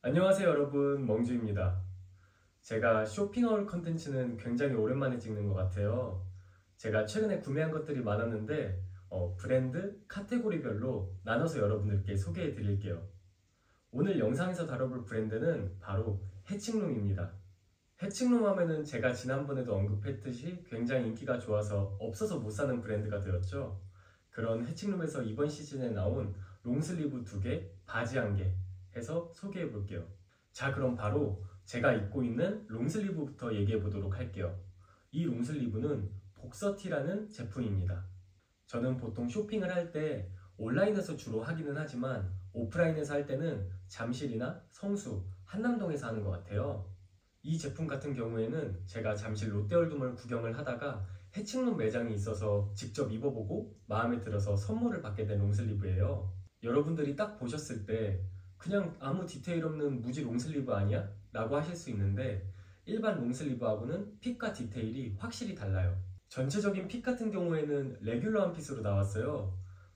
안녕하세요 여러분, 멍주입니다. 제가 쇼핑하울 컨텐츠는 굉장히 오랜만에 찍는 것 같아요. 제가 최근에 구매한 것들이 많았는데 브랜드, 카테고리별로 나눠서 여러분들께 소개해 드릴게요. 오늘 영상에서 다뤄볼 브랜드는 바로 해칭룸입니다. 해칭룸 하면은 제가 지난번에도 언급했듯이 굉장히 인기가 좋아서 없어서 못 사는 브랜드가 되었죠. 그런 해칭룸에서 이번 시즌에 나온 롱슬리브 2개, 바지 1개 해서 소개해 볼게요. 자, 그럼 바로 제가 입고 있는 롱슬리브부터 얘기해 보도록 할게요. 이 롱슬리브는 복서티라는 제품입니다. 저는 보통 쇼핑을 할 때 온라인에서 주로 하기는 하지만 오프라인에서 할 때는 잠실이나 성수, 한남동에서 하는 것 같아요. 이 제품 같은 경우에는 제가 잠실 롯데월드몰 구경을 하다가 해칭룸 매장이 있어서 직접 입어보고 마음에 들어서 선물을 받게 된 롱슬리브예요. 여러분들이 딱 보셨을 때 그냥 아무 디테일 없는 무지 롱슬리브 아니야? 라고 하실 수 있는데 일반 롱슬리브하고는 핏과 디테일이 확실히 달라요. 전체적인 핏 같은 경우에는 레귤러한 핏으로 나왔어요.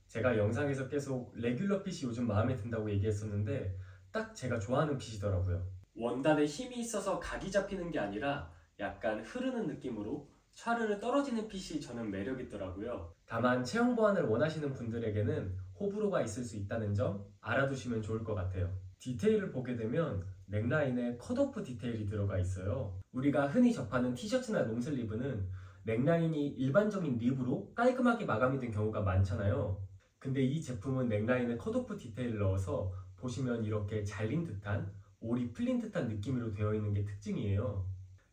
제가 영상에서 계속 레귤러 핏이 요즘 마음에 든다고 얘기했었는데 딱 제가 좋아하는 핏이더라고요. 원단에 힘이 있어서 각이 잡히는 게 아니라 약간 흐르는 느낌으로 촤르르 떨어지는 핏이 저는 매력있더라고요. 다만 체형 보완을 원하시는 분들에게는 호불호가 있을 수 있다는 점 알아두시면 좋을 것 같아요. 디테일을 보게 되면 넥라인에 컷오프 디테일이 들어가 있어요. 우리가 흔히 접하는 티셔츠나 롱슬리브는 넥라인이 일반적인 립으로 깔끔하게 마감이 된 경우가 많잖아요. 근데 이 제품은 넥라인에 컷오프 디테일을 넣어서 보시면 이렇게 잘린 듯한, 올이 풀린 듯한 느낌으로 되어 있는 게 특징이에요.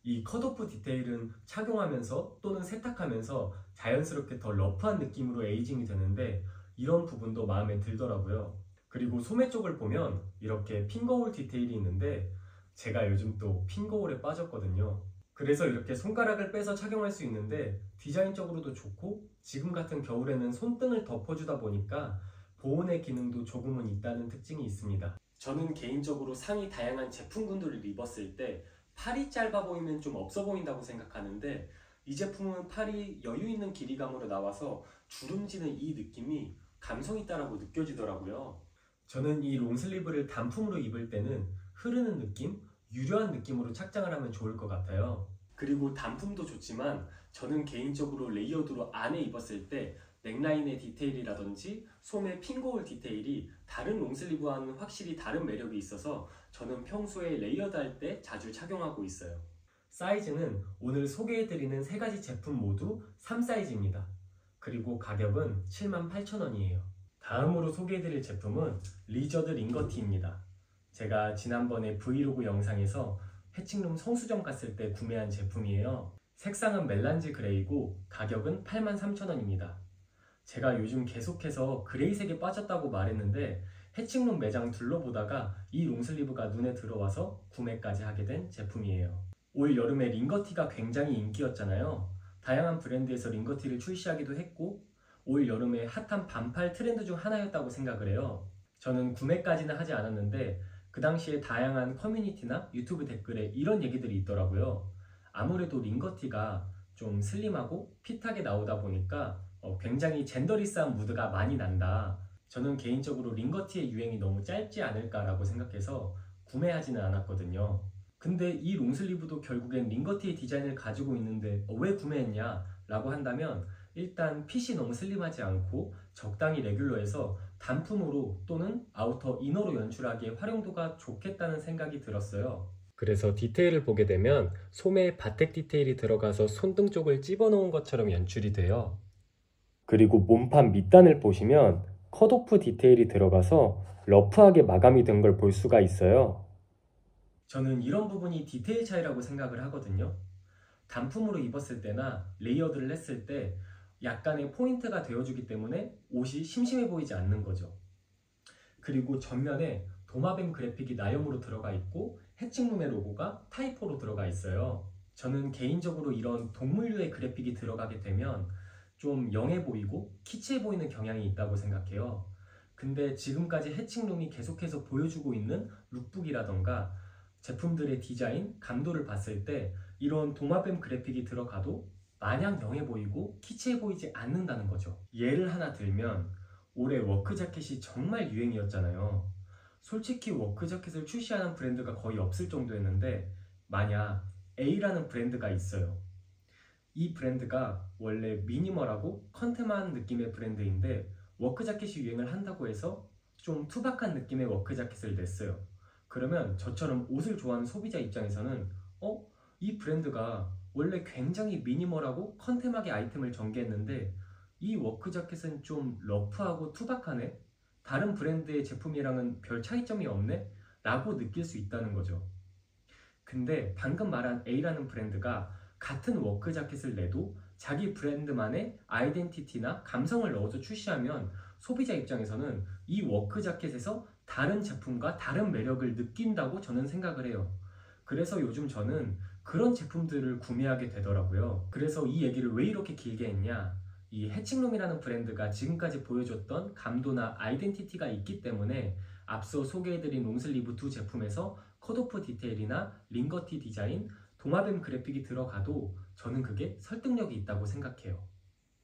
이 컷오프 디테일은 착용하면서 또는 세탁하면서 자연스럽게 더 러프한 느낌으로 에이징이 되는데 이런 부분도 마음에 들더라고요. 그리고 소매 쪽을 보면 이렇게 핑거홀 디테일이 있는데 제가 요즘 또 핑거홀에 빠졌거든요. 그래서 이렇게 손가락을 빼서 착용할 수 있는데 디자인적으로도 좋고 지금 같은 겨울에는 손등을 덮어주다 보니까 보온의 기능도 조금은 있다는 특징이 있습니다. 저는 개인적으로 상의 다양한 제품군들을 입었을 때 팔이 짧아 보이면 좀 없어 보인다고 생각하는데 이 제품은 팔이 여유 있는 길이감으로 나와서 주름지는 이 느낌이 감성 있다라고 느껴지더라고요. 저는 이 롱슬리브를 단품으로 입을 때는 흐르는 느낌, 유려한 느낌으로 착장을 하면 좋을 것 같아요. 그리고 단품도 좋지만 저는 개인적으로 레이어드로 안에 입었을 때 넥라인의 디테일이라든지 소매 핑거홀 디테일이 다른 롱슬리브와는 확실히 다른 매력이 있어서 저는 평소에 레이어드 할 때 자주 착용하고 있어요. 사이즈는 오늘 소개해드리는 세 가지 제품 모두 3사이즈입니다. 그리고 가격은 78,000원이에요. 다음으로 소개해드릴 제품은 리저드 링거티입니다. 제가 지난번에 브이로그 영상에서 해칭룸 성수점 갔을 때 구매한 제품이에요. 색상은 멜란지 그레이고 가격은 83,000원입니다. 제가 요즘 계속해서 그레이색에 빠졌다고 말했는데 해칭룸 매장 둘러보다가 이 롱슬리브가 눈에 들어와서 구매까지 하게 된 제품이에요. 올 여름에 링거티가 굉장히 인기였잖아요. 다양한 브랜드에서 링거티를 출시하기도 했고 올 여름에 핫한 반팔 트렌드 중 하나였다고 생각을 해요. 저는 구매까지는 하지 않았는데 그 당시에 다양한 커뮤니티나 유튜브 댓글에 이런 얘기들이 있더라고요. 아무래도 링거티가 좀 슬림하고 핏하게 나오다 보니까 굉장히 젠더리스한 무드가 많이 난다. 저는 개인적으로 링거티의 유행이 너무 짧지 않을까라고 생각해서 구매하지는 않았거든요. 근데 이 롱슬리브도 결국엔 링거티의 디자인을 가지고 있는데 왜 구매했냐 라고 한다면 일단 핏이 너무 슬림하지 않고 적당히 레귤러해서 단품으로 또는 아우터 이너로 연출하기에 활용도가 좋겠다는 생각이 들었어요. 그래서 디테일을 보게 되면 소매에 바텍 디테일이 들어가서 손등 쪽을 찝어놓은 것처럼 연출이 돼요. 그리고 몸판 밑단을 보시면 컷오프 디테일이 들어가서 러프하게 마감이 된 걸 볼 수가 있어요. 저는 이런 부분이 디테일 차이라고 생각을 하거든요. 단품으로 입었을 때나 레이어드를 했을 때 약간의 포인트가 되어주기 때문에 옷이 심심해 보이지 않는 거죠. 그리고 전면에 도마뱀 그래픽이 나염으로 들어가 있고 해칭룸의 로고가 타이포로 들어가 있어요. 저는 개인적으로 이런 동물류의 그래픽이 들어가게 되면 좀 영해 보이고 키치해 보이는 경향이 있다고 생각해요. 근데 지금까지 해칭룸이 계속해서 보여주고 있는 룩북이라던가 제품들의 디자인, 감도를 봤을 때 이런 도마뱀 그래픽이 들어가도 마냥 영해 보이고 키치해 보이지 않는다는 거죠. 예를 하나 들면 올해 워크 자켓이 정말 유행이었잖아요. 솔직히 워크 자켓을 출시하는 브랜드가 거의 없을 정도였는데 만약 A라는 브랜드가 있어요. 이 브랜드가 원래 미니멀하고 컨템한 느낌의 브랜드인데 워크 자켓이 유행을 한다고 해서 좀 투박한 느낌의 워크 자켓을 냈어요. 그러면 저처럼 옷을 좋아하는 소비자 입장에서는 이 브랜드가 원래 굉장히 미니멀하고 컨템하게 아이템을 전개했는데 이 워크 자켓은 좀 러프하고 투박하네? 다른 브랜드의 제품이랑은 별 차이점이 없네? 라고 느낄 수 있다는 거죠. 근데 방금 말한 A라는 브랜드가 같은 워크 자켓을 내도 자기 브랜드만의 아이덴티티나 감성을 넣어서 출시하면 소비자 입장에서는 이 워크 자켓에서 다른 제품과 다른 매력을 느낀다고 저는 생각을 해요. 그래서 요즘 저는 그런 제품들을 구매하게 되더라고요. 그래서 이 얘기를 왜 이렇게 길게 했냐? 이 해칭룸이라는 브랜드가 지금까지 보여줬던 감도나 아이덴티티가 있기 때문에 앞서 소개해드린 롱슬리브 두 제품에서 컷오프 디테일이나 링거티 디자인, 도마뱀 그래픽이 들어가도 저는 그게 설득력이 있다고 생각해요.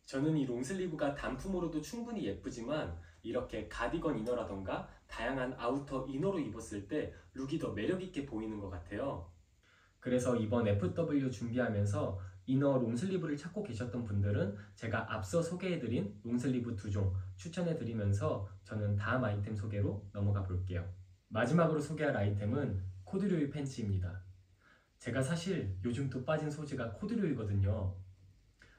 저는 이 롱슬리브가 단품으로도 충분히 예쁘지만 이렇게 가디건 이너라던가 다양한 아우터 이너로 입었을 때 룩이 더 매력있게 보이는 것 같아요. 그래서 이번 FW 준비하면서 이너 롱슬리브를 찾고 계셨던 분들은 제가 앞서 소개해드린 롱슬리브 2종 추천해드리면서 저는 다음 아이템 소개로 넘어가 볼게요. 마지막으로 소개할 아이템은 코듀로이 팬츠입니다. 제가 사실 요즘 또 빠진 소재가 코듀로이거든요.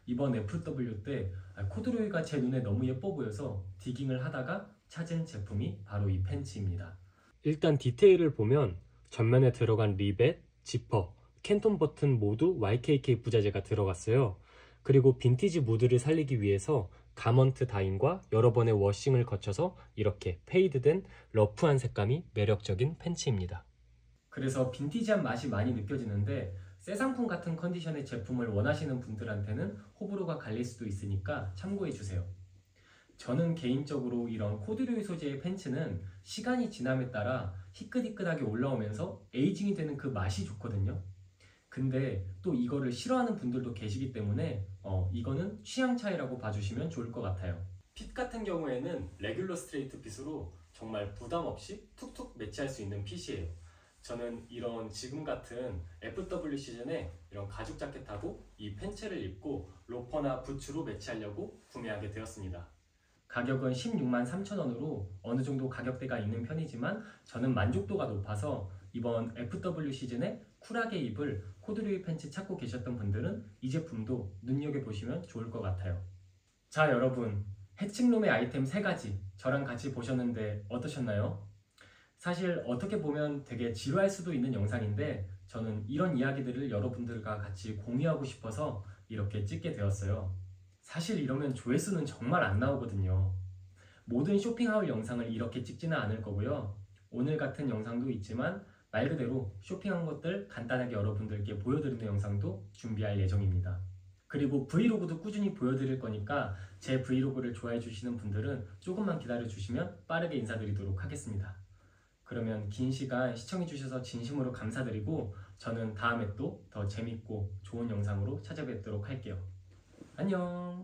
이번 FW 때 코듀로이가 제 눈에 너무 예뻐 보여서 디깅을 하다가 찾은 제품이 바로 이 팬츠입니다. 일단 디테일을 보면 전면에 들어간 리벳, 지퍼, 캔톤 버튼 모두 YKK 부자재가 들어갔어요. 그리고 빈티지 무드를 살리기 위해서 가먼트 다인과 여러 번의 워싱을 거쳐서 이렇게 페이드된 러프한 색감이 매력적인 팬츠입니다. 그래서 빈티지한 맛이 많이 느껴지는데 새 상품 같은 컨디션의 제품을 원하시는 분들한테는 호불호가 갈릴 수도 있으니까 참고해주세요. 저는 개인적으로 이런 코듀로이 소재의 팬츠는 시간이 지남에 따라 희끗희끗하게 올라오면서 에이징이 되는 그 맛이 좋거든요. 근데 또 이거를 싫어하는 분들도 계시기 때문에 이거는 취향 차이라고 봐주시면 좋을 것 같아요. 핏 같은 경우에는 레귤러 스트레이트 핏으로 정말 부담 없이 툭툭 매치할 수 있는 핏이에요. 저는 이런 지금 같은 FW 시즌에 이런 가죽 자켓하고 이 팬츠를 입고 로퍼나 부츠로 매치하려고 구매하게 되었습니다. 가격은 163,000원으로 어느 정도 가격대가 있는 편이지만 저는 만족도가 높아서 이번 FW 시즌에 쿨하게 입을 코듀로이 팬츠 찾고 계셨던 분들은 이 제품도 눈여겨보시면 좋을 것 같아요. 자 여러분, 해칭룸의 아이템 3가지 저랑 같이 보셨는데 어떠셨나요? 사실 어떻게 보면 되게 지루할 수도 있는 영상인데 저는 이런 이야기들을 여러분들과 같이 공유하고 싶어서 이렇게 찍게 되었어요. 사실 이러면 조회수는 정말 안 나오거든요. 모든 쇼핑하울 영상을 이렇게 찍지는 않을 거고요. 오늘 같은 영상도 있지만 말 그대로 쇼핑한 것들 간단하게 여러분들께 보여드리는 영상도 준비할 예정입니다. 그리고 브이로그도 꾸준히 보여드릴 거니까 제 브이로그를 좋아해 주시는 분들은 조금만 기다려 주시면 빠르게 인사드리도록 하겠습니다. 그러면 긴 시간 시청해 주셔서 진심으로 감사드리고 저는 다음에 또 더 재밌고 좋은 영상으로 찾아뵙도록 할게요. 안녕.